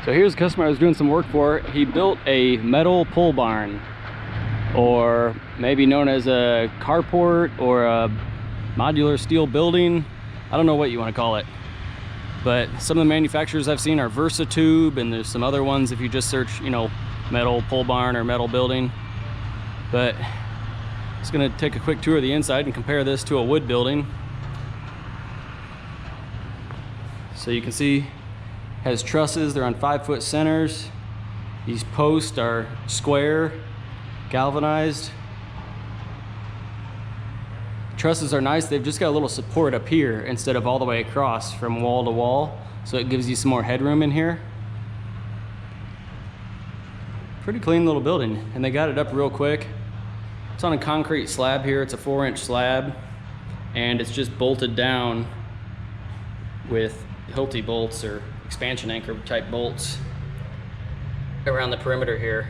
So here's a customer I was doing some work for. He built a metal pole barn, or maybe known as a carport or a modular steel building. I don't know what you want to call it. But some of the manufacturers I've seen are Versatube, and there's some other ones if you just search, you know, metal pole barn or metal building. But I'm just gonna take a quick tour of the inside and compare this to a wood building. So you can see has trusses, they're on 5-foot centers. These posts are square, galvanized. Trusses are nice, they've just got a little support up here instead of all the way across from wall to wall, so it gives you some more headroom in here. Pretty clean little building, and they got it up real quick. It's on a concrete slab here, it's a 4-inch slab, and it's just bolted down with Hilti bolts or expansion anchor type bolts around the perimeter here.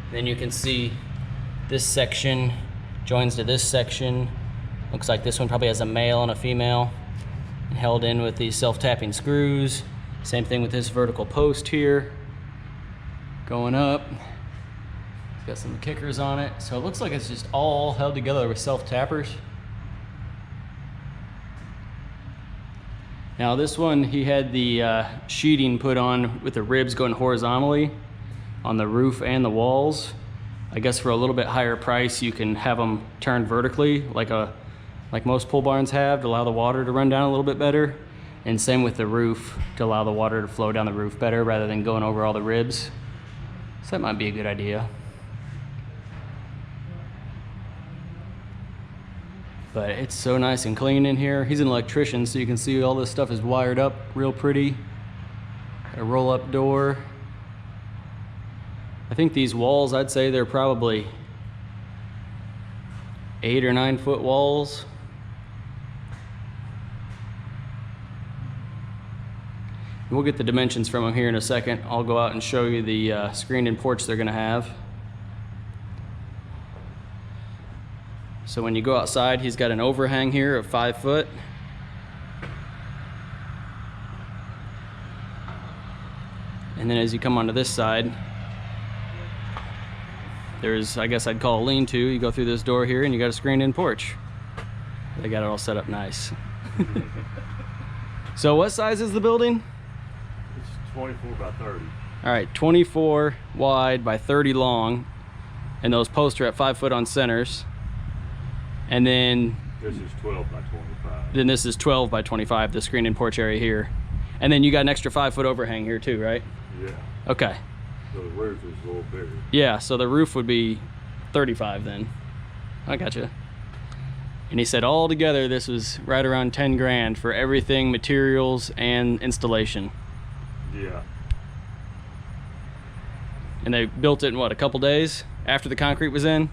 And then you can see this section joins to this section. Looks like this one probably has a male and a female, and held in with these self-tapping screws. Same thing with this vertical post here going up. It's got some kickers on it, so it looks like it's just all held together with self-tappers. Now this one, he had the sheeting put on with the ribs going horizontally on the roof and the walls. I guess for a little bit higher price, you can have them turned vertically like most pole barns have, to allow the water to run down a little bit better. And same with the roof, to allow the water to flow down the roof better rather than going over all the ribs. So that might be a good idea. But it's so nice and clean in here. He's an electrician, so you can see all this stuff is wired up real pretty. Got a roll-up door. I think these walls, I'd say they're probably 8 or 9 foot walls. We'll get the dimensions from them here in a second. I'll go out and show you the screened-in porch they're gonna have. So when you go outside, he's got an overhang here of 5 foot. And then as you come onto this side, there's, I guess I'd call a lean-to. You go through this door here and you got a screened-in porch. They got it all set up nice. So what size is the building? It's 24 by 30. All right, 24 wide by 30 long. And those posts are at 5 foot on centers. And then this is 12 by 25. Then this is 12 by 25, the screened-in porch area here. And then you got an extra 5 foot overhang here too, right? Yeah. Okay. So the roof is a little bigger. Yeah, so the roof would be 35 then. I gotcha. And he said all together this was right around 10 grand for everything, materials and installation. Yeah. And they built it in what, a couple days after the concrete was in?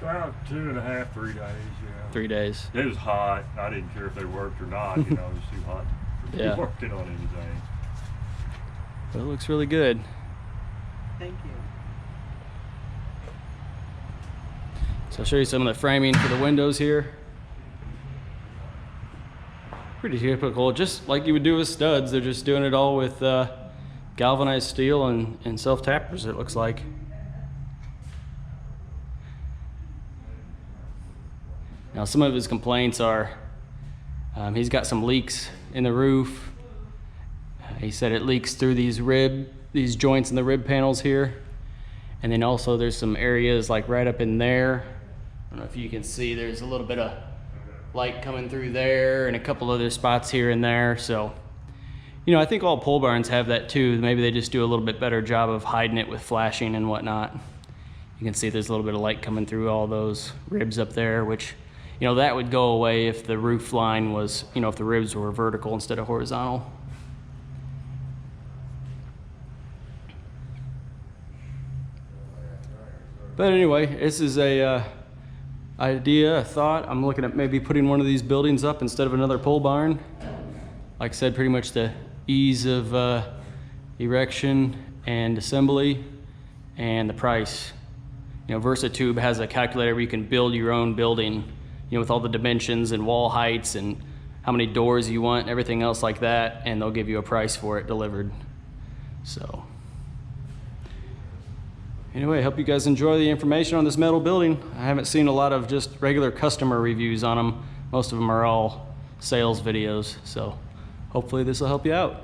About 2.5, 3 days, yeah. 3 days. It was hot. I didn't care if they worked or not, you know, it was too hot to Yeah. be working on anything. But it looks really good. Thank you. So I'll show you some of the framing for the windows here. Pretty typical, just like you would do with studs. They're just doing it all with galvanized steel and self-tappers, it looks like. Now some of his complaints are he's got some leaks in the roof. He said it leaks through these these joints in the rib panels here. And then also there's some areas like right up in there. I don't know if you can see, there's a little bit of light coming through there and a couple other spots here and there. So, you know, I think all pole barns have that too. Maybe they just do a little bit better job of hiding it with flashing and whatnot. You can see there's a little bit of light coming through all those ribs up there, which, you know, that would go away if the roof line was, you know, if the ribs were vertical instead of horizontal. But anyway, this is a idea, a thought. I'm looking at maybe putting one of these buildings up instead of another pole barn. Like I said, pretty much the ease of erection and assembly and the price. You know, Versatube has a calculator where you can build your own building, you know, with all the dimensions and wall heights and how many doors you want, everything else like that, and they'll give you a price for it delivered. So anyway, I hope you guys enjoy the information on this metal building. I haven't seen a lot of just regular customer reviews on them. Most of them are all sales videos, so hopefully this will help you out.